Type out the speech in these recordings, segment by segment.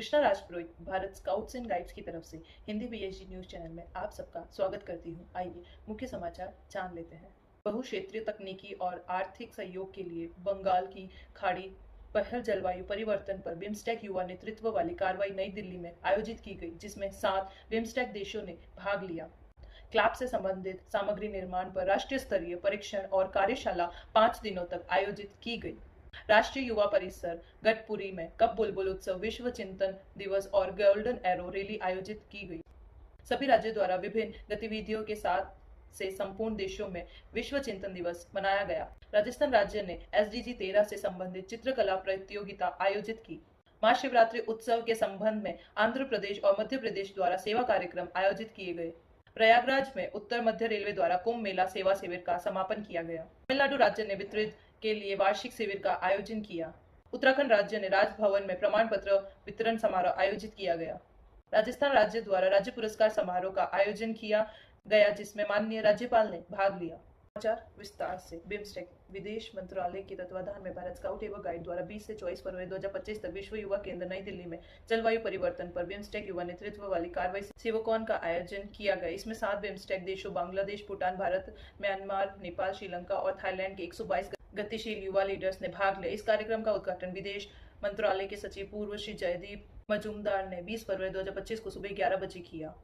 Krishna Rajpurohit Bharat scouts and guides की तरफ से हिंदी बीएसजी न्यूज चैनल में आप सबका स्वागत करती हूँ। आइए मुख्य समाचार जान लेते हैं। बहुक्षेत्रीय तकनीकी और आर्थिक सहयोग के लिए बंगाल की खाड़ी पहल जलवायु परिवर्तन पर बिम्स्टेक युवा नेतृत्व वाली कार्रवाई नई दिल्ली में आयोजित की गई, जिसमें 7 बिम्स्टेक देशों ने भाग लिया। क्लैप से संबंधित सामग्री निर्माण पर राष्ट्रीय स्तरीय परीक्षण और कार्यशाला 5 दिनों तक आयोजित की गई। राष्ट्रीय युवा परिसर गटपुरी में कब बुलबुल उत्सव, विश्व चिंतन दिवस और गोल्डन एरो रैली आयोजित की गई। सभी राज्यों द्वारा विभिन्न गतिविधियों के साथ से संपूर्ण देशों में विश्व चिंतन दिवस मनाया गया। राजस्थान राज्य ने SDG 13 से संबंधित चित्रकला प्रतियोगिता आयोजित की। महाशिवरात्रि उत्सव के संबंध में आंध्र प्रदेश और मध्य प्रदेश द्वारा सेवा कार्यक्रम आयोजित किए गए। प्रयागराज में उत्तर मध्य रेलवे द्वारा कुंभ मेला सेवा शिविर का समापन किया गया। तमिलनाडु राज्य ने वितरित के लिए वार्षिक शिविर का आयोजन किया। उत्तराखंड राज्य ने राजभवन में प्रमाण पत्र वितरण समारोह आयोजित किया गया। राजस्थान राज्य द्वारा राज्य पुरस्कार समारोह का आयोजन किया गया, जिसमें माननीय राज्यपाल ने भाग लिया। समाचार विस्तार से। बिम्स्टेक विदेश मंत्रालय के तत्वाधान में भारत स्काउट एवं गाइड द्वारा 20 से 24 फरवरी 2025 तक विश्व युवा केंद्र नई दिल्ली में जलवायु परिवर्तन पर बिम्स्टेक युवा नेतृत्व वाली कार्रवाई सेवकॉन का आयोजन किया गया। इसमें 7 बिम्स्टेक देशों बांग्लादेश, भूटान, भारत, म्यांमार, नेपाल, श्रीलंका और थाईलैंड के 122 गतिशील युवा लीडर्स ने भाग लिया। इस कार्यक्रम का उद्घाटन विदेश मंत्रालय के सचिव पूर्व श्री जयदीप मजूमदार ने 20 फरवरी 2025 को सुबह 11 बजे किया।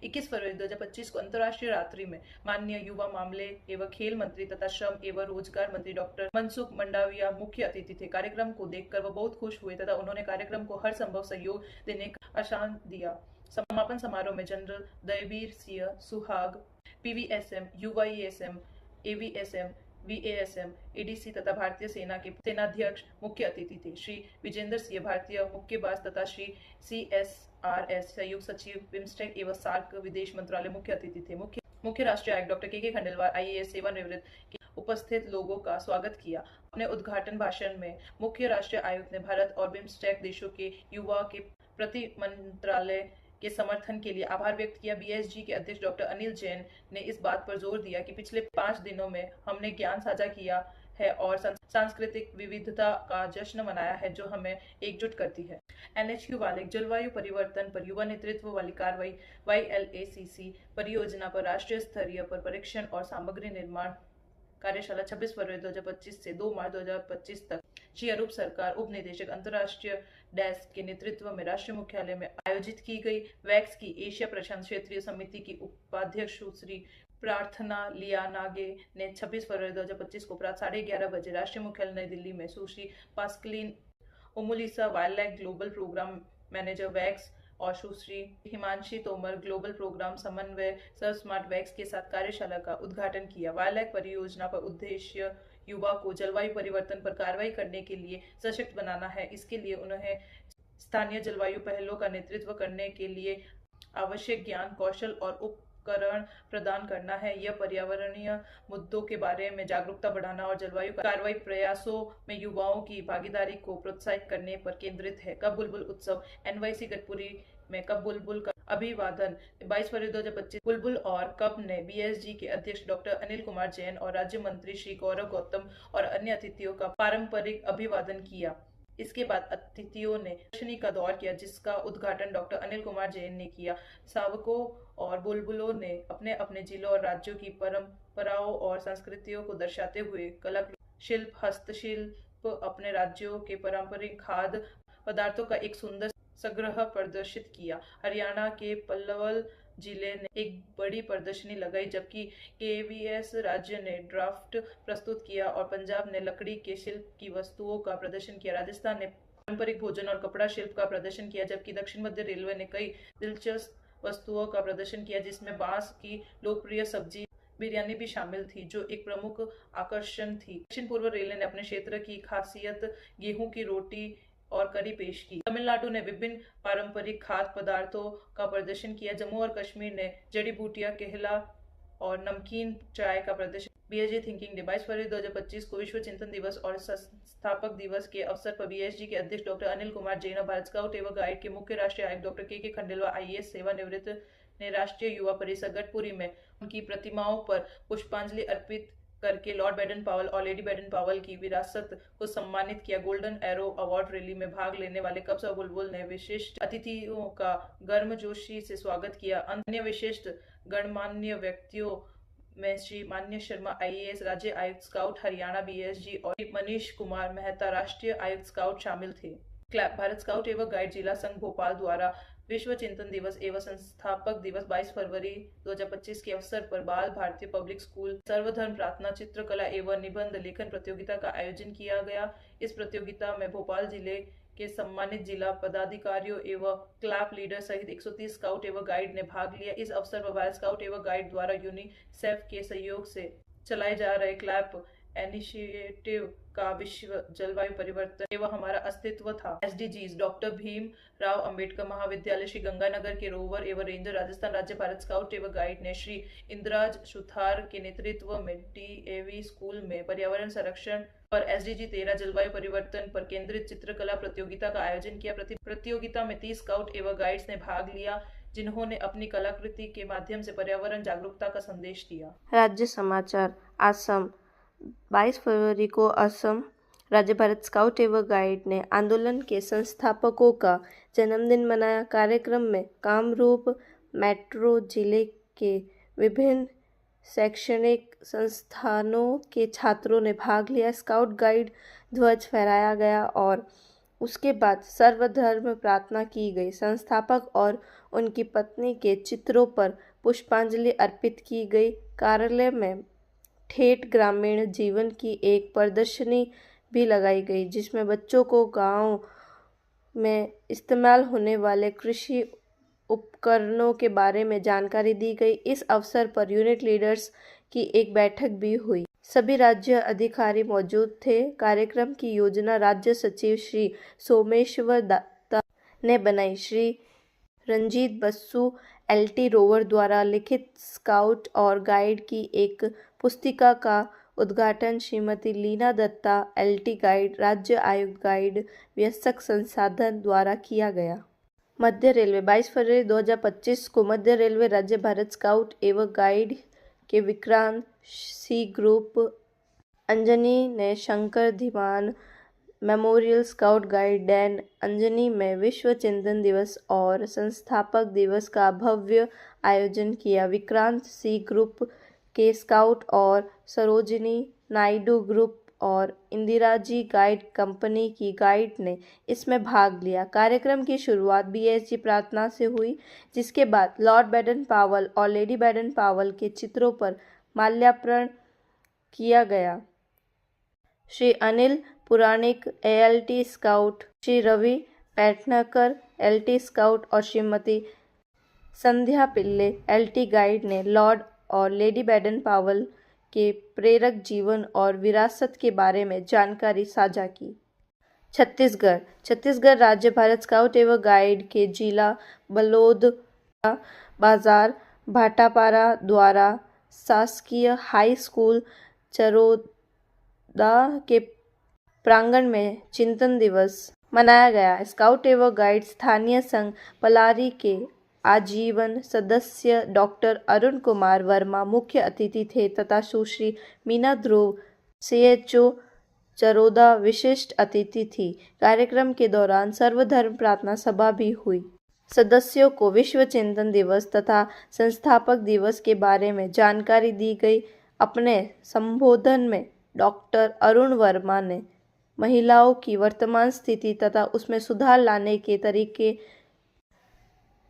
21 फरवरी 2025 को अंतर्राष्ट्रीय रात्रि में माननीय युवा मामले एवं खेल मंत्री तथा श्रम एवं रोजगार मंत्री डॉक्टर मनसुख मंडाविया मुख्य अतिथि थे। कार्यक्रम को देखकर वह बहुत खुश हुए तथा उन्होंने कार्यक्रम को हर संभव सहयोग देने का आश्वासन दिया। समापन समारोह में general दयवीर Singh Suhag, PVSM, UYSM, AVSM, VASM, ADC तथा भारतीय सेना के सेनाध्यक्ष मुख्य अतिथि थे। श्री विजेंद्र सिंह भारतीय मुक्केबाज तथा श्री CSRS संयुक्त सचिव बिम्स्टेक एवं सार्क विदेश मंत्रालय मुख्य अतिथि थे। मुख्य राष्ट्रीय आयुक्त डॉक्टर के खंडेलवाल IAS सेवानिवृत्त के उपस्थित लोगों का स्वागत किया। अपने उद्घाटन भाषण में मुख्य राष्ट्रीय आयुक्त ने भारत और बिम्स्टेक देशों के युवा के प्रति मंत्रालय के समर्थन के लिए आभार व्यक्त किया। BSG के अध्यक्ष डॉक्टर अनिल जैन ने इस बात पर जोर दिया कि पिछले 5 दिनों में हमने ज्ञान साझा किया है और सांस्कृतिक विविधता का जश्न मनाया है, जो हमें एकजुट करती है। NHQ वाले जलवायु परिवर्तन पर युवा नेतृत्व वाली कार्रवाई YLACC परियोजना पर राष्ट्रीय स्तरीय पर परीक्षण और सामग्री निर्माण कार्यशाला 26 फरवरी 2025 से 2 मार्च 2025 तक श्री अरूप सरकार उप निदेशक अंतर्राष्ट्रीय डेस्क के नेतृत्व में राष्ट्रीय मुख्यालय में आयोजित की गई। वैक्स की एशिया प्रशांत क्षेत्रीय समिति की उपाध्यक्ष सुश्री प्रार्थना लियानागे ने 26 फरवरी 2025 को प्रातः 11:30 बजे राष्ट्रीय मुख्यालय नई दिल्ली में Sushri Pascaline Omulisa wild global programme manager वैक्स और सुश्री हिमांशी तोमर ग्लोबल प्रोग्राम समन्वय सर स्मार्ट वैक्स के साथ कार्यशाला का उद्घाटन किया। वाइल्ड परियोजना पर उद्देश्य युवा को जलवायु परिवर्तन पर कार्रवाई करने के लिए सशक्त बनाना है। इसके लिए उन्हें स्थानीय जलवायु पहलों का नेतृत्व करने के लिए आवश्यक ज्ञान, कौशल और उपकरण प्रदान करना है। यह पर्यावरणीय मुद्दों के बारे में जागरूकता बढ़ाना और जलवायु कार्रवाई प्रयासों में युवाओं की भागीदारी को प्रोत्साहित करने पर केंद्रित है। कब बुलबुल उत्सव NYC गटपुरी में कब बुलबुल का अभिवादन 22 फरवरी 2025 बुलबुल और कब ने BSG के अध्यक्ष डॉक्टर अनिल कुमार जैन और राज्य मंत्री श्री गौरव गौतम और अन्य अतिथियों का पारंपरिक अभिवादन किया। इसके बाद अतिथियों ने प्रदर्शनी का दौर किया, जिसका उद्घाटन डॉक्टर अनिल कुमार जैन ने किया। शावकों और बुलबुलों ने अपने अपने जिलों और राज्यों की परंपराओं और संस्कृतियों को दर्शाते हुए कला शिल्प, हस्तशिल्प, अपने राज्यों के पारंपरिक खाद्य पदार्थों का एक सुंदर संग्रह प्रदर्शित किया। हरियाणा के पलवल जिले ने एक बड़ी प्रदर्शनी लगाई, जबकि KVS राज्य ने ड्राफ्ट प्रस्तुत किया और पंजाब ने लकड़ी के शिल्प की वस्तुओं का प्रदर्शन किया। राजस्थान ने पारंपरिक भोजन और कपड़ा शिल्प का प्रदर्शन किया, जबकि दक्षिण मध्य रेलवे ने कई दिलचस्प वस्तुओं का प्रदर्शन किया, जिसमें बांस की लोकप्रिय सब्जी बिरयानी भी शामिल थी, जो एक प्रमुख आकर्षण थी। दक्षिण पूर्व रेलवे ने अपने क्षेत्र की खासियत गेहूं की रोटी और करी पेश की। तमिलनाडु ने विभिन्न पारंपरिक खाद्य पदार्थों का प्रदर्शन किया। जम्मू और कश्मीर ने जड़ी बूटियां, केला और नमकीन चाय का प्रदर्शन। BSG थिंकिंग डे 22 फरवरी 2025 को विश्व चिंतन दिवस और संस्थापक दिवस के अवसर पर BSG के अध्यक्ष डॉक्टर अनिल कुमार जैन और भारत स्काउट एवं गाइड के मुख्य राष्ट्रीय आयुक्त डॉक्टर के खंडेलवाल IAS सेवानिवृत्त ने राष्ट्रीय युवा परिसर गटपुरी में उनकी प्रतिमाओं पर पुष्पांजलि अर्पित करके लॉर्ड बैडन पावल और लेडी बैडन पावल की विरासत को सम्मानित किया। गोल्डन एरो अवार्ड रैली में भाग लेने वाले कब्स और बुलबुल ने विशिष्ट अतिथियों का गर्मजोशी से स्वागत किया। अन्य विशिष्ट गणमान्य व्यक्तियों में श्री मान्य शर्मा आईएएस, राज्य आयुक्त स्काउट हरियाणा बीएसजी, और मनीष कुमार मेहता, राष्ट्रीय आयुक्त स्काउट शामिल थे। क्लैप भारत स्काउट एवं गाइड जिला संघ भोपाल द्वारा विश्व चिंतन दिवस एवं संस्थापक दिवस 22 फरवरी 2025 के अवसर पर बाल भारतीय पब्लिक स्कूल सर्वधर्म प्रार्थना, चित्रकला एवं निबंध लेखन प्रतियोगिता का आयोजन किया गया। इस प्रतियोगिता में भोपाल जिले के सम्मानित जिला पदाधिकारियों एवं क्लैप लीडर सहित 130 स्काउट एवं गाइड ने भाग लिया। इस अवसर पर भारत स्काउट एवं गाइड द्वारा यूनिसेफ के सहयोग से चलाए जा रहे क्लैप इनिशिएटिव का विश्व जलवायु परिवर्तन एवं हमारा अस्तित्व था SDGs डॉक्टर भीम राव अंबेडकर महाविद्यालय श्री गंगानगर के रोवर एवं रेंजर राजस्थान राज्य भारत स्काउट एवं गाइड ने श्री इंद्राज सुथार के नेतृत्व में DAV स्कूल में पर्यावरण संरक्षण पर SDG 13 जलवायु परिवर्तन पर केंद्रित चित्रकला प्रतियोगिता का आयोजन किया। प्रतियोगिता में 30 स्काउट एवं गाइड्स ने भाग लिया, जिन्होंने अपनी कलाकृति के माध्यम से पर्यावरण जागरूकता का संदेश दिया। राज्य समाचार। असम 22 फरवरी को असम राज्य भारत स्काउट एवं गाइड ने आंदोलन के संस्थापकों का जन्मदिन मनाया। कार्यक्रम में कामरूप मेट्रो जिले के विभिन्न शैक्षणिक संस्थानों के छात्रों ने भाग लिया। स्काउट गाइड ध्वज फहराया गया और उसके बाद सर्वधर्म प्रार्थना की गई। संस्थापक और उनकी पत्नी के चित्रों पर पुष्पांजलि अर्पित की गई। कार्यालय में ठेठ ग्रामीण जीवन की एक प्रदर्शनी भी लगाई गई, जिसमें बच्चों को गांव में इस्तेमाल होने वाले कृषि उपकरणों के बारे में जानकारी दी गई। इस अवसर पर यूनिट लीडर्स की एक बैठक भी हुई। सभी राज्य अधिकारी मौजूद थे। कार्यक्रम की योजना राज्य सचिव श्री सोमेश्वर दत्ता ने बनाई। श्री रंजीत बसु LT रोवर द्वारा लिखित स्काउट और गाइड की एक पुस्तिका का उद्घाटन श्रीमती लीना दत्ता LT गाइड राज्य आयुक्त गाइड वयस्क संसाधन द्वारा किया गया। मध्य रेलवे 22 फरवरी 2025 को मध्य रेलवे राज्य भारत स्काउट एवं गाइड के विक्रांत C ग्रुप अंजनी ने Shankar Dhiman memorial scout guide Dan Anjani में विश्व चिंतन दिवस और संस्थापक दिवस का भव्य आयोजन किया। विक्रांत C ग्रुप के स्काउट और सरोजिनी नायडू ग्रुप और इंदिरा जी गाइड कंपनी की गाइड ने इसमें भाग लिया। कार्यक्रम की शुरुआत BSG प्रार्थना से हुई, जिसके बाद लॉर्ड बैडन पावल और लेडी बैडन पावल के चित्रों पर माल्यार्पण किया गया। Shri Anil Puranik ALT scout, Shri Ravi Patankar LT scout और श्रीमती संध्या पिल्ले LT गाइड ने लॉर्ड और लेडी बैडन पावल के प्रेरक जीवन और विरासत के बारे में जानकारी साझा की। छत्तीसगढ़ राज्य भारत स्काउट एवं गाइड के जिला बलौद बाजार भाटापारा द्वारा शासकीय हाई स्कूल चरोदा के प्रांगण में चिंतन दिवस मनाया गया। स्काउट एवं गाइड स्थानीय संघ पलारी के आजीवन सदस्य डॉक्टर अरुण कुमार वर्मा मुख्य अतिथि थे तथा सुश्री मीना ध्रुव CHO चरोदा विशिष्ट अतिथि थी। कार्यक्रम के दौरान सर्वधर्म प्रार्थना सभा भी हुई। सदस्यों को विश्व चिंतन दिवस तथा संस्थापक दिवस के बारे में जानकारी दी गई। अपने संबोधन में डॉक्टर अरुण वर्मा ने महिलाओं की वर्तमान स्थिति तथा उसमें सुधार लाने के तरीके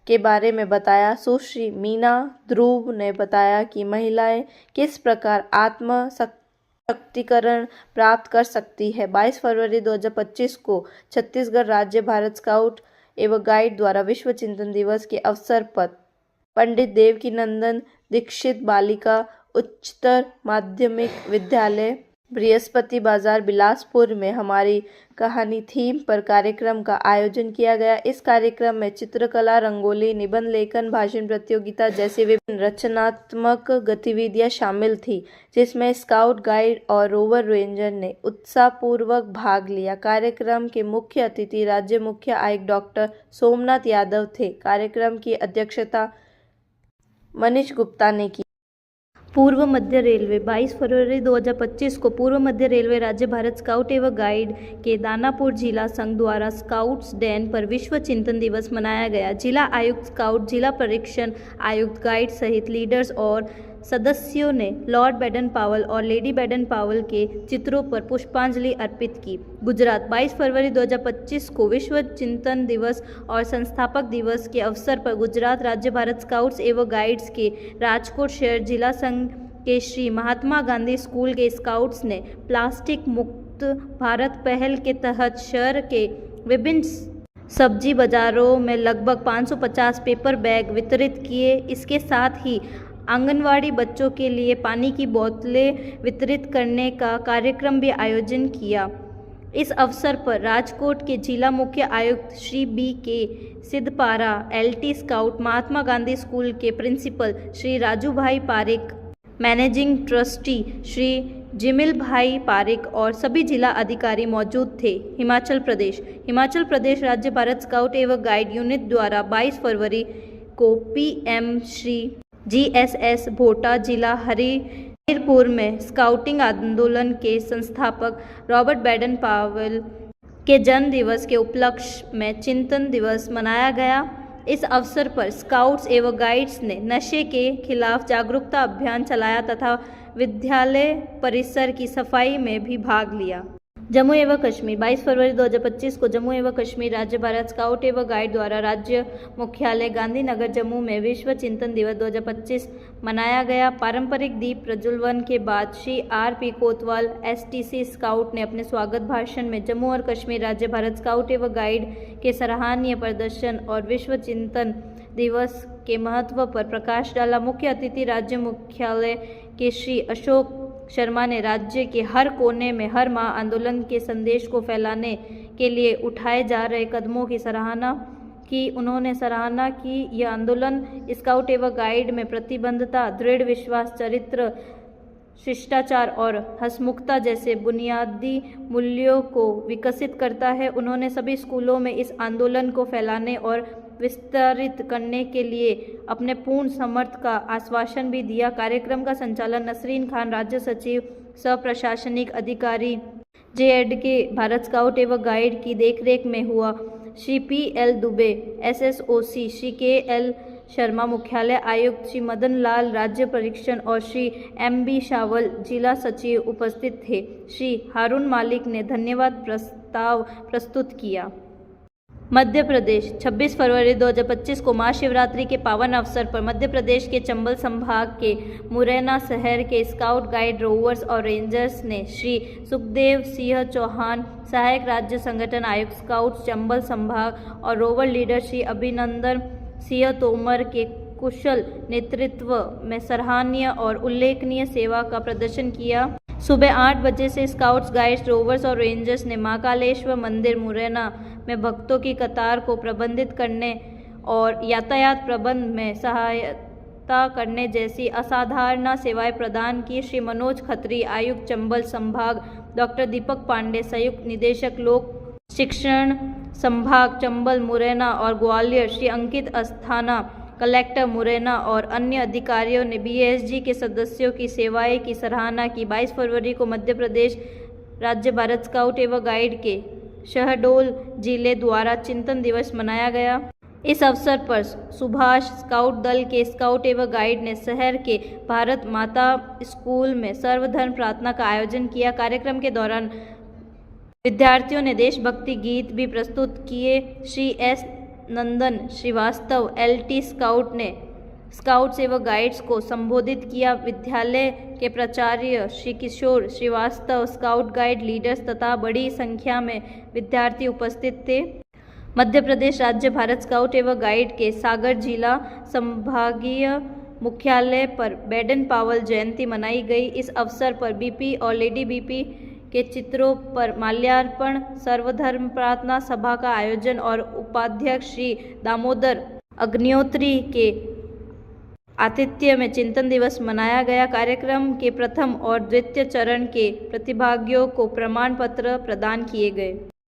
के बारे में बताया। सुश्री मीना ध्रुव ने बताया कि महिलाएं किस प्रकार आत्म शक्तिकरण प्राप्त कर सकती है। 22 फरवरी 2025 को छत्तीसगढ़ राज्य भारत स्काउट एवं गाइड द्वारा विश्व चिंतन दिवस के अवसर पर पंडित देवकीनंदन दीक्षित बालिका उच्चतर माध्यमिक विद्यालय बृहस्पति बाजार बिलासपुर में हमारी कहानी थीम पर कार्यक्रम का आयोजन किया गया। इस कार्यक्रम में चित्रकला, रंगोली, निबंध लेखन, भाषण प्रतियोगिता जैसी विभिन्न रचनात्मक गतिविधियां शामिल थी, जिसमें स्काउट गाइड और रोवर रेंजर ने उत्साहपूर्वक भाग लिया। कार्यक्रम के मुख्य अतिथि राज्य मुख्य आयुक्त डॉक्टर सोमनाथ यादव थे। कार्यक्रम की अध्यक्षता मनीष गुप्ता ने की। पूर्व मध्य रेलवे 22 फरवरी 2025 को पूर्व मध्य रेलवे राज्य भारत स्काउट एवं गाइड के दानापुर जिला संघ द्वारा स्काउट्स डे पर विश्व चिंतन दिवस मनाया गया। जिला आयुक्त स्काउट, जिला परीक्षण आयुक्त, गाइड सहित लीडर्स और सदस्यों ने लॉर्ड बैडन पावल और लेडी बैडन पावल के चित्रों पर पुष्पांजलि अर्पित की। गुजरात 22 फरवरी 2025 को विश्व चिंतन दिवस और संस्थापक दिवस के अवसर पर गुजरात राज्य भारत स्काउट्स एवं गाइड्स के राजकोट शहर जिला संघ के श्री महात्मा गांधी स्कूल के स्काउट्स ने प्लास्टिक मुक्त भारत पहल के तहत शहर के विभिन्न सब्जी बाजारों में लगभग 550 पेपर बैग वितरित किए। इसके साथ ही आंगनवाड़ी बच्चों के लिए पानी की बोतलें वितरित करने का कार्यक्रम भी आयोजन किया। इस अवसर पर राजकोट के जिला मुख्य आयुक्त Shri B.K. सिद्धपारा, LT scout Mahatma Gandhi school के प्रिंसिपल श्री राजू भाई पारिक, मैनेजिंग ट्रस्टी श्री जिमिल भाई पारिक और सभी जिला अधिकारी मौजूद थे। हिमाचल प्रदेश राज्य भारत स्काउट एवं गाइड यूनिट द्वारा 22 फरवरी को PM श्री GSS भोटा जिला हरिपुर में स्काउटिंग आंदोलन के संस्थापक रॉबर्ट बैडन पावल के जन्म दिवस के उपलक्ष्य में चिंतन दिवस मनाया गया। इस अवसर पर स्काउट्स एवं गाइड्स ने नशे के खिलाफ जागरूकता अभियान चलाया तथा विद्यालय परिसर की सफाई में भी भाग लिया। जम्मू एवं कश्मीर 22 फरवरी 2025 को जम्मू एवं कश्मीर राज्य भारत स्काउट एवं गाइड द्वारा राज्य मुख्यालय गांधीनगर जम्मू में विश्व चिंतन दिवस 2025 मनाया गया। पारंपरिक दीप प्रज्वलन के बाद श्री R.P. कोतवाल STC स्काउट ने अपने स्वागत भाषण में जम्मू और कश्मीर राज्य भारत स्काउट एवं गाइड के सराहनीय प्रदर्शन और विश्व चिंतन दिवस के महत्व पर प्रकाश डाला। मुख्य अतिथि राज्य मुख्यालय के श्री अशोक शर्मा ने राज्य के हर कोने में हर माह आंदोलन के संदेश को फैलाने के लिए उठाए जा रहे कदमों की सराहना की। उन्होंने सराहना की यह आंदोलन स्काउट एवं गाइड में प्रतिबद्धता, दृढ़ विश्वास, चरित्र, शिष्टाचार और हंसमुखता जैसे बुनियादी मूल्यों को विकसित करता है। उन्होंने सभी स्कूलों में इस आंदोलन को फैलाने और विस्तारित करने के लिए अपने पूर्ण समर्थ का आश्वासन भी दिया। कार्यक्रम का संचालन नसरीन खान, राज्य सचिव सह प्रशासनिक अधिकारी JK भारत स्काउट एवं गाइड की देखरेख में हुआ। Shri PL Dubey SSOC, Shri KL Sharma मुख्यालय आयुक्त, श्री मदन लाल राज्य परीक्षण और श्री MB शावल जिला सचिव उपस्थित थे। श्री हारून मालिक ने धन्यवाद प्रस्ताव प्रस्तुत किया। मध्य प्रदेश 26 फरवरी 2025 को महाशिवरात्रि के पावन अवसर पर मध्य प्रदेश के चंबल संभाग के मुरैना शहर के स्काउट गाइड रोवर्स और रेंजर्स ने श्री सुखदेव सिंह चौहान, सहायक राज्य संगठन आयुक्त स्काउट चंबल संभाग और रोवर लीडर श्री अभिनंदन सिंह तोमर के कुशल नेतृत्व में सराहनीय और उल्लेखनीय सेवा का प्रदर्शन किया। सुबह 8 बजे से स्काउट्स, गाइड्स, रोवर्स और रेंजर्स ने महाकालेश्वर मंदिर मुरैना में भक्तों की कतार को प्रबंधित करने और यातायात प्रबंध में सहायता करने जैसी असाधारण सेवाएं प्रदान की। श्री मनोज खत्री, आयुक्त चंबल संभाग, डॉक्टर दीपक पांडे, संयुक्त निदेशक लोक शिक्षण संभाग चंबल, मुरैना और ग्वालियर, श्री अंकित अस्थाना, कलेक्टर मुरैना और अन्य अधिकारियों ने BSG के सदस्यों की सेवाएं की सराहना की। 22 फरवरी को मध्य प्रदेश राज्य भारत स्काउट एवं गाइड के शहडोल जिले द्वारा चिंतन दिवस मनाया गया। इस अवसर पर सुभाष स्काउट दल के स्काउट एवं गाइड ने शहर के भारत माता स्कूल में सर्वधर्म प्रार्थना का आयोजन किया। कार्यक्रम के दौरान विद्यार्थियों ने देशभक्ति गीत भी प्रस्तुत किए। श्री S. नंदन श्रीवास्तव LT स्काउट ने स्काउट्स एवं गाइड्स को संबोधित किया। विद्यालय के प्राचार्य श्री किशोर श्रीवास्तव, स्काउट गाइड लीडर्स तथा बड़ी संख्या में विद्यार्थी उपस्थित थे। मध्य प्रदेश राज्य भारत स्काउट एवं गाइड के सागर जिला संभागीय मुख्यालय पर बैडन पावल जयंती मनाई गई। इस अवसर पर BP और लेडी BP के चित्रों पर माल्यार्पण, सर्वधर्म प्रार्थना सभा का आयोजन और उपाध्यक्ष श्री दामोदर अग्निहोत्री के आतिथ्य में चिंतन दिवस मनाया गया। कार्यक्रम के प्रथम और द्वितीय चरण के प्रतिभागियों को प्रमाण पत्र प्रदान किए गए।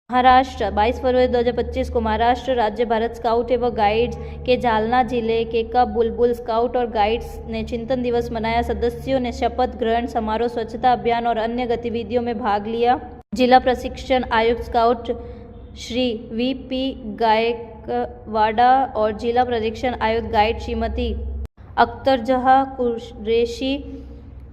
महाराष्ट्र 22 फरवरी 2025 को महाराष्ट्र राज्य भारत स्काउट एवं गाइड्स के जालना जिले के कब बुलबुल स्काउट और गाइड्स ने चिंतन दिवस मनाया। सदस्यों ने शपथ ग्रहण समारोह, स्वच्छता अभियान और अन्य गतिविधियों में भाग लिया। जिला प्रशिक्षण आयुक्त स्काउट श्री वी.पी. गायकवाड़ा और जिला प्रशिक्षण आयुक्त गाइड श्रीमती अख्तरजहाँ कुरैशी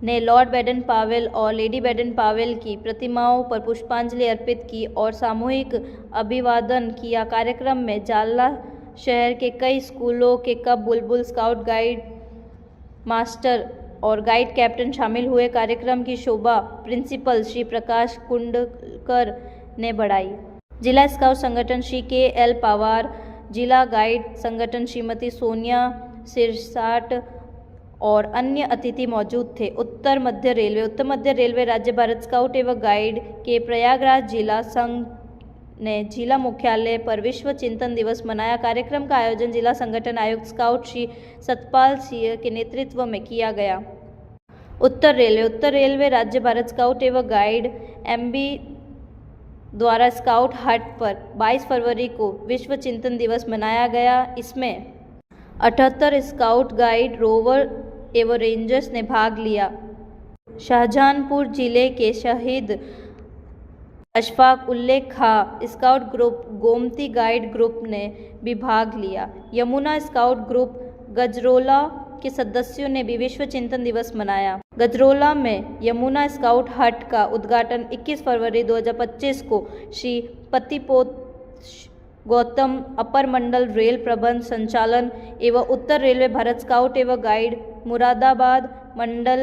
ने लॉर्ड बैडन पावेल और लेडी बैडन पावेल की प्रतिमाओं पर पुष्पांजलि अर्पित की और सामूहिक अभिवादन किया। कार्यक्रम में जालना शहर के कई स्कूलों के कब बुलबुल स्काउट गाइड मास्टर और गाइड कैप्टन शामिल हुए। कार्यक्रम की शोभा प्रिंसिपल श्री प्रकाश कुंडकर ने बढ़ाई। जिला स्काउट संगठन श्री के.एल. पवार, जिला गाइड संगठन श्रीमती सोनिया सिरसाट और अन्य अतिथि मौजूद थे। उत्तर मध्य रेलवे राज्य भारत स्काउट एवं गाइड के प्रयागराज जिला संघ ने जिला मुख्यालय पर विश्व चिंतन दिवस मनाया। कार्यक्रम का आयोजन जिला संगठन आयुक्त स्काउट श्री सतपाल सिंह के नेतृत्व में किया गया। उत्तर रेलवे राज्य भारत स्काउट एवं गाइड MB द्वारा स्काउट हट पर 22 फरवरी को विश्व चिंतन दिवस मनाया गया। इसमें 78 स्काउट गाइड, रोवर एवं रेंजर्स ने भाग लिया। शाहजहांपुर जिले के Shaheed Ashfaq Ulla Khan scout group, Gomti guide group ने भी भाग लिया। यमुना स्काउट ग्रुप गजरोला के सदस्यों ने भी विश्व चिंतन दिवस मनाया। गजरोला में यमुना स्काउट हट का उद्घाटन 21 फरवरी 2025 को श्री पतिपोत गौतम अपर मंडल रेल प्रबंध संचालन एवं उत्तर रेलवे भारत स्काउट एवं गाइड मुरादाबाद मंडल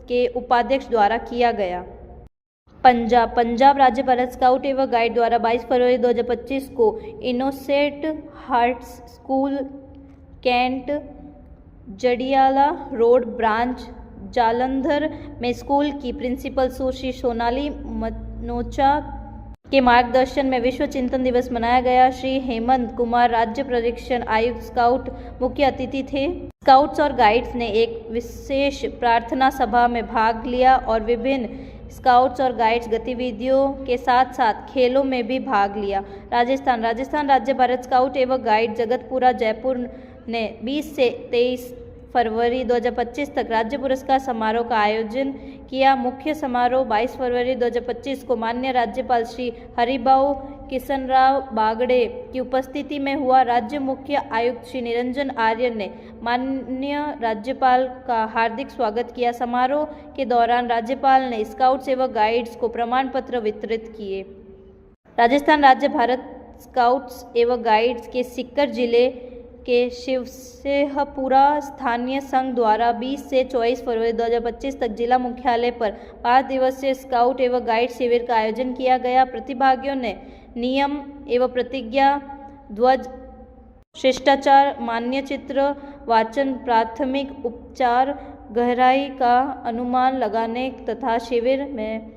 के उपाध्यक्ष द्वारा किया गया। पंजाब राज्य भारत स्काउट एवं गाइड द्वारा 22 फरवरी 2025 को Innocent Hearts School, Cantt, Jandiala road branch, Jalandhar में स्कूल की प्रिंसिपल सुश्री सोनाली मनोचा के मार्गदर्शन में विश्व चिंतन दिवस मनाया गया। श्री हेमंत कुमार राज्य प्रशिक्षण आयुक्त स्काउट मुख्य अतिथि थे। स्काउट्स और गाइड्स ने एक विशेष प्रार्थना सभा में भाग लिया और विभिन्न स्काउट्स और गाइड्स गतिविधियों के साथ साथ खेलों में भी भाग लिया। राजस्थान राज्य भारत स्काउट एवं गाइड जगतपुरा जयपुर ने 20 से 23 फरवरी 2025 तक राज्य पुरस्कार समारोह का आयोजन किया। मुख्य समारोह 22 फरवरी 2025 को माननीय राज्यपाल श्री हरिभाऊ किशनराव बागड़े की उपस्थिति में हुआ। राज्य मुख्य आयुक्त श्री निरंजन आर्य ने माननीय राज्यपाल का हार्दिक स्वागत किया। समारोह के दौरान राज्यपाल ने स्काउट्स एवं गाइड्स को प्रमाण पत्र वितरित किए। राजस्थान राज्य भारत स्काउट्स एवं गाइड्स के सीकर जिले के शिवसेहपुरा स्थानीय संघ द्वारा 20 से 24 फरवरी 2025 तक जिला मुख्यालय पर 5 दिवसीय स्काउट एवं गाइड शिविर का आयोजन किया गया। प्रतिभागियों ने नियम एवं प्रतिज्ञा, ध्वज, शिष्टाचार, मान्यचित्र वाचन, प्राथमिक उपचार, गहराई का अनुमान लगाने तथा शिविर में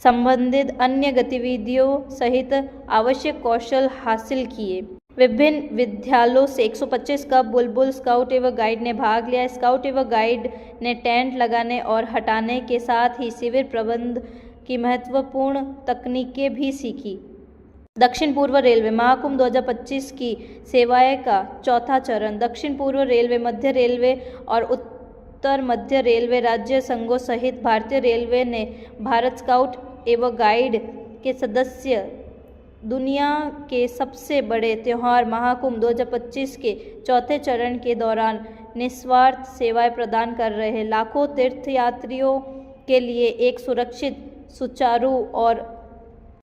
संबंधित अन्य गतिविधियों सहित आवश्यक कौशल हासिल किए। विभिन्न विद्यालयों से 125 कब बुलबुल स्काउट एवं गाइड ने भाग लिया। स्काउट एवं गाइड ने टेंट लगाने और हटाने के साथ ही शिविर प्रबंध की महत्वपूर्ण तकनीकें भी सीखी। दक्षिण पूर्व रेलवे महाकुंभ 2025 की सेवाएं का चौथा चरण। दक्षिण पूर्व रेलवे, मध्य रेलवे और उत्तर मध्य रेलवे राज्य संघों सहित भारतीय रेलवे ने भारत स्काउट एवं गाइड के सदस्य दुनिया के सबसे बड़े त्यौहार महाकुंभ 2025 के चौथे चरण के दौरान निस्वार्थ सेवाएं प्रदान कर रहे लाखों तीर्थयात्रियों के लिए एक सुरक्षित, सुचारू और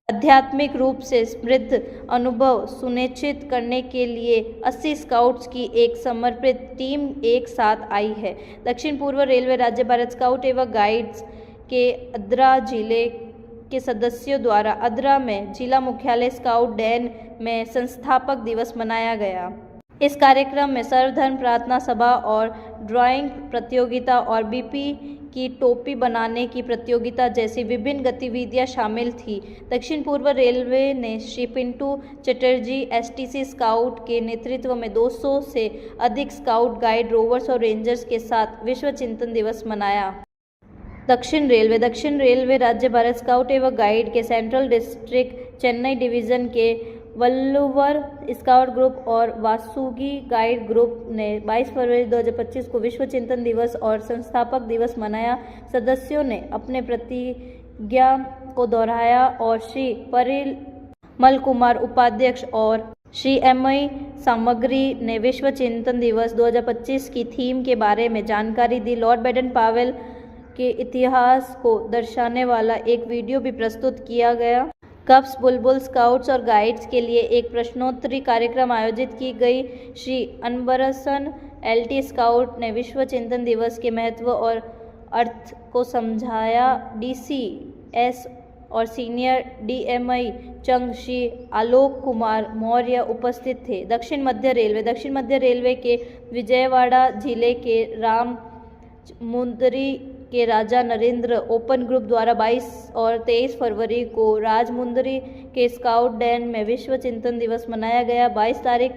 आध्यात्मिक रूप से समृद्ध अनुभव सुनिश्चित करने के लिए 80 स्काउट्स की एक समर्पित टीम एक साथ आई है। दक्षिण पूर्व रेलवे राज्य भारत स्काउट एवं गाइड्स के अद्रा जिले के सदस्यों द्वारा अद्रा में जिला मुख्यालय स्काउट डैन में संस्थापक दिवस मनाया गया। इस कार्यक्रम में सर्वधर्म प्रार्थना सभा और ड्राइंग प्रतियोगिता और BP की टोपी बनाने की प्रतियोगिता जैसी विभिन्न गतिविधियां शामिल थी। दक्षिण पूर्व रेलवे ने श्री पिंटू चटर्जी STC स्काउट के नेतृत्व में 200 से अधिक स्काउट गाइड, रोवर्स और रेंजर्स के साथ विश्व चिंतन दिवस मनाया। दक्षिण रेलवे राज्य भारत स्काउट एवं गाइड के सेंट्रल डिस्ट्रिक्ट चेन्नई डिवीज़न के वल्लुवर स्काउट ग्रुप और वासुगी गाइड ग्रुप ने 22 फरवरी 2025 को विश्व चिंतन दिवस और संस्थापक दिवस मनाया। सदस्यों ने अपने प्रतिज्ञा को दोहराया और श्री परिमल कुमार उपाध्यक्ष और श्री एम.आई. सामग्री ने विश्व चिंतन दिवस 2025 की थीम के बारे में जानकारी दी। लॉर्ड बेडन पावेल के इतिहास को दर्शाने वाला एक वीडियो भी प्रस्तुत किया गया। कप्स बुलबुल स्काउट्स और गाइड्स के लिए एक प्रश्नोत्तरी कार्यक्रम आयोजित की गई। श्री अनबरसन एल.टी. स्काउट ने विश्व चिंतन दिवस के महत्व और अर्थ को समझाया। डी.सी.एस. और सीनियर डी.एम.आई. चंग श्री आलोक कुमार मौर्य उपस्थित थे। दक्षिण मध्य रेलवे के विजयवाड़ा जिले के राम मुंदरी के राजा नरेंद्र ओपन ग्रुप द्वारा 22 और 23 फरवरी को राजमुंदरी के स्काउट डैन में विश्व चिंतन दिवस मनाया गया। 22 तारीख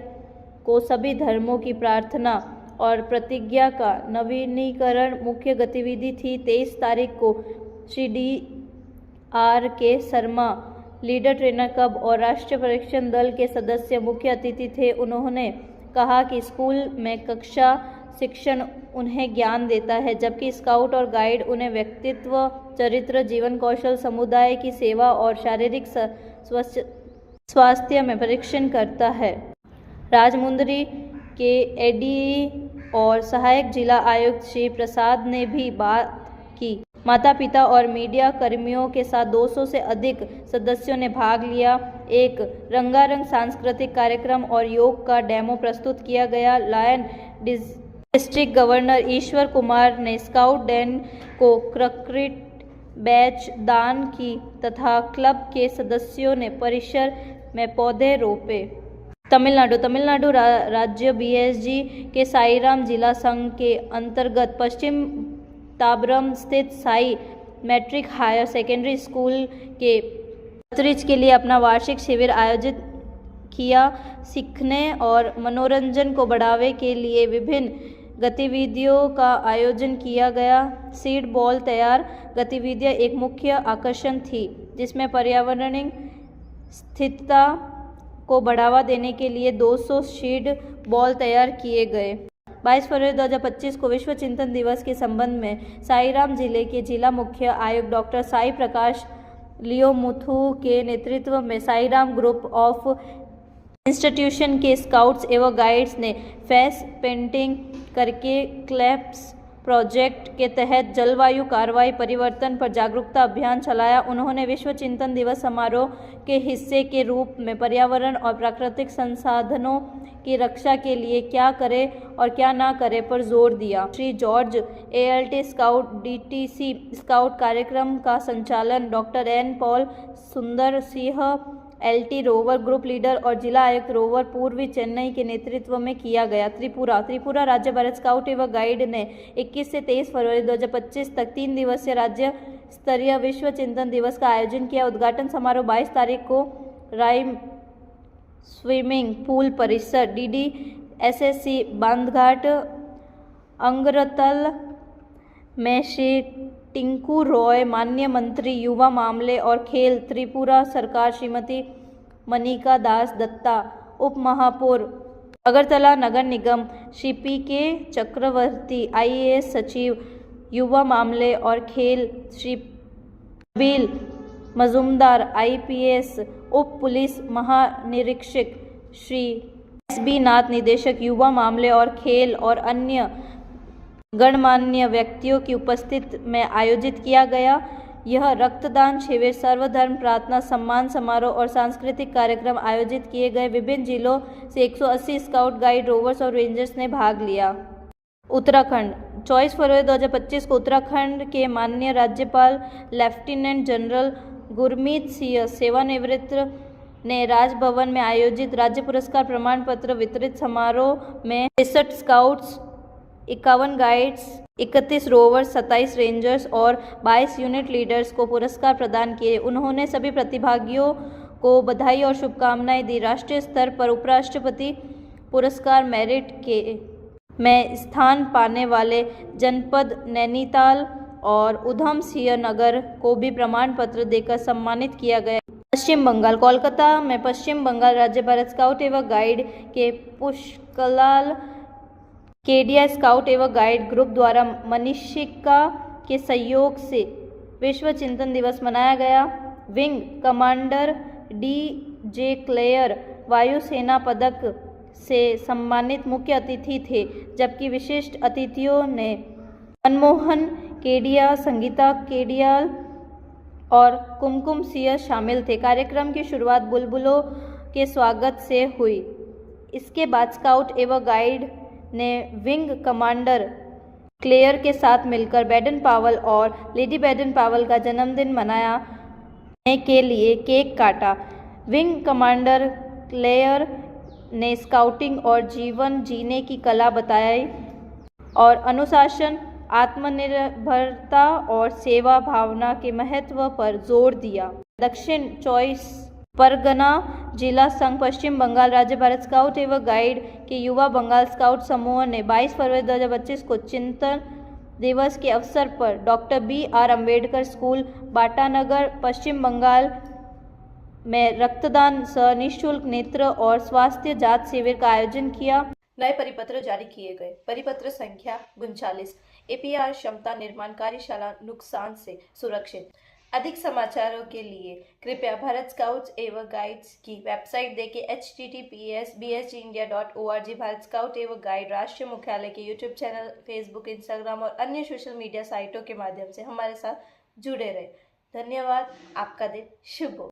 को सभी धर्मों की प्रार्थना और प्रतिज्ञा का नवीनीकरण मुख्य गतिविधि थी। 23 तारीख को Shri D.R.K. Sharma leader trainer club और राष्ट्रीय परीक्षण दल के सदस्य मुख्य अतिथि थे। उन्होंने कहा कि स्कूल में कक्षा शिक्षण उन्हें ज्ञान देता है, जबकि स्काउट और गाइड उन्हें व्यक्तित्व, चरित्र, जीवन कौशल, समुदाय की सेवा और शारीरिक स्वास्थ्य में परीक्षण करता है। राजमुंदरी के एडीई और सहायक जिला आयुक्त श्री प्रसाद ने भी बात की। माता पिता और मीडिया कर्मियों के साथ 200 से अधिक सदस्यों ने भाग लिया। एक रंगारंग सांस्कृतिक कार्यक्रम और योग का डेमो प्रस्तुत किया गया। लायन डिस्ट्रिक्ट गवर्नर ईश्वर कुमार ने स्काउट डैन को कंक्रीट बैच दान की तथा क्लब के सदस्यों ने परिसर में पौधे रोपे। तमिलनाडु राज्य बीएसजी के साईराम जिला संघ के अंतर्गत पश्चिम ताबरम स्थित Sai matric higher secondary school के छात्रों के लिए अपना वार्षिक शिविर आयोजित किया। सीखने और मनोरंजन को बढ़ावे के लिए विभिन्न गतिविधियों का आयोजन किया गया। सीड बॉल तैयार गतिविधियां एक मुख्य आकर्षण थी, जिसमें पर्यावरणीय स्थिरता को बढ़ावा देने के लिए 200 सीड बॉल तैयार किए गए। 22 फरवरी 2025 को विश्व चिंतन दिवस के संबंध में साईराम जिले के जिला मुख्य आयुक्त डॉक्टर साई प्रकाश लियोमुथु के नेतृत्व में साईराम ग्रुप ऑफ इंस्टीट्यूशन के स्काउट्स एवं गाइड्स ने फेस पेंटिंग करके क्लैप्स प्रोजेक्ट के तहत जलवायु कार्रवाई परिवर्तन पर जागरूकता अभियान चलाया। उन्होंने विश्व चिंतन दिवस समारोह के हिस्से के रूप में पर्यावरण और प्राकृतिक संसाधनों की रक्षा के लिए क्या करें और क्या ना करें पर जोर दिया। Shri George ALT scout DTC scout कार्यक्रम का संचालन डॉक्टर N. पॉल सुंदर Singh LT rover group leader और जिला आयुक्त रोवर पूर्वी चेन्नई के नेतृत्व में किया गया। त्रिपुरा राज्य भारत स्काउट एवं गाइड ने 21 से 23 फरवरी 2025 तक 3 दिवसीय राज्य स्तरीय विश्व चिंतन दिवस का आयोजन किया। उद्घाटन समारोह 22 तारीख को राइम स्विमिंग पूल परिसर DDSSC बांधघाट अंगरतल में श्री टिंकू रॉय माननीय मंत्री युवा मामले और खेल त्रिपुरा सरकार श्रीमती मनिका दास दत्ता उप महापौर अगरतला नगर निगम श्री PK चक्रवर्ती IAS सचिव युवा मामले और खेल श्री बिल मजुमदार IPS उप पुलिस महानिरीक्षक श्री SB नाथ निदेशक युवा मामले और खेल और अन्य गणमान्य व्यक्तियों की उपस्थिति में आयोजित किया गया। यह रक्तदान शिविर, सर्वधर्म प्रार्थना सम्मान समारोह और सांस्कृतिक कार्यक्रम आयोजित किए गए। विभिन्न जिलों से 180 स्काउट गाइड रोवर्स और रेंजर्स ने भाग लिया। उत्तराखंड 24 फरवरी 2025 को उत्तराखंड के माननीय राज्यपाल लेफ्टिनेंट जनरल गुरमीत सिंह सेवानिवृत्त ने राजभवन में आयोजित राज्य पुरस्कार प्रमाण पत्र वितरित समारोह में 63 स्काउट्स, 51 गाइड्स, 31 रोवर्स, 27 रेंजर्स और 22 यूनिट लीडर्स को पुरस्कार प्रदान किए। उन्होंने सभी प्रतिभागियों को बधाई और शुभकामनाएं दी। राष्ट्रीय स्तर पर उपराष्ट्रपति पुरस्कार मेरिट के में स्थान पाने वाले जनपद नैनीताल और उधम सिंह नगर को भी प्रमाण पत्र देकर सम्मानित किया गया। पश्चिम बंगाल, कोलकाता में पश्चिम बंगाल राज्य भारत स्काउट एवं गाइड के पुष्कलाल केडिया स्काउट एवं गाइड ग्रुप द्वारा मनीषिका के सहयोग से विश्व चिंतन दिवस मनाया गया। Wing commander D.J. क्लेयर वायुसेना पदक से सम्मानित मुख्य अतिथि थे, जबकि विशिष्ट अतिथियों ने मनमोहन केडिया, संगीता केडियाल और कुमकुम सिंह शामिल थे। कार्यक्रम की शुरुआत बुलबुलों के स्वागत से हुई। इसके बाद स्काउट एवं गाइड ने विंग कमांडर क्लेयर के साथ मिलकर बैडन पावल और लेडी बैडन पावल का जन्मदिन मनाने के लिए केक काटा। विंग कमांडर क्लेयर ने स्काउटिंग और जीवन जीने की कला बताई और अनुशासन, आत्मनिर्भरता और सेवा भावना के महत्व पर जोर दिया। दक्षिण 24 परगना जिला संघ पश्चिम बंगाल राज्य भारत स्काउट एवं गाइड के युवा बंगाल स्काउट समूह ने 22 फरवरी 2025 को चिंतन दिवस के अवसर पर doctor B.R. Ambedkar school, Batanagar, पश्चिम बंगाल में रक्तदान सह निःशुल्क नेत्र और स्वास्थ्य जांच शिविर का आयोजन किया। नए परिपत्र जारी किए गए। परिपत्र संख्या 39 APR क्षमता निर्माण कार्यशाला नुकसान से सुरक्षित। अधिक समाचारों के लिए कृपया भारत स्काउट्स एवं गाइड्स की वेबसाइट देखें https://bsgindia.org। भारत स्काउट एवं गाइड राष्ट्रीय मुख्यालय के YouTube चैनल, फेसबुक, इंस्टाग्राम और अन्य सोशल मीडिया साइटों के माध्यम से हमारे साथ जुड़े रहे। धन्यवाद। आपका दिन शुभ हो।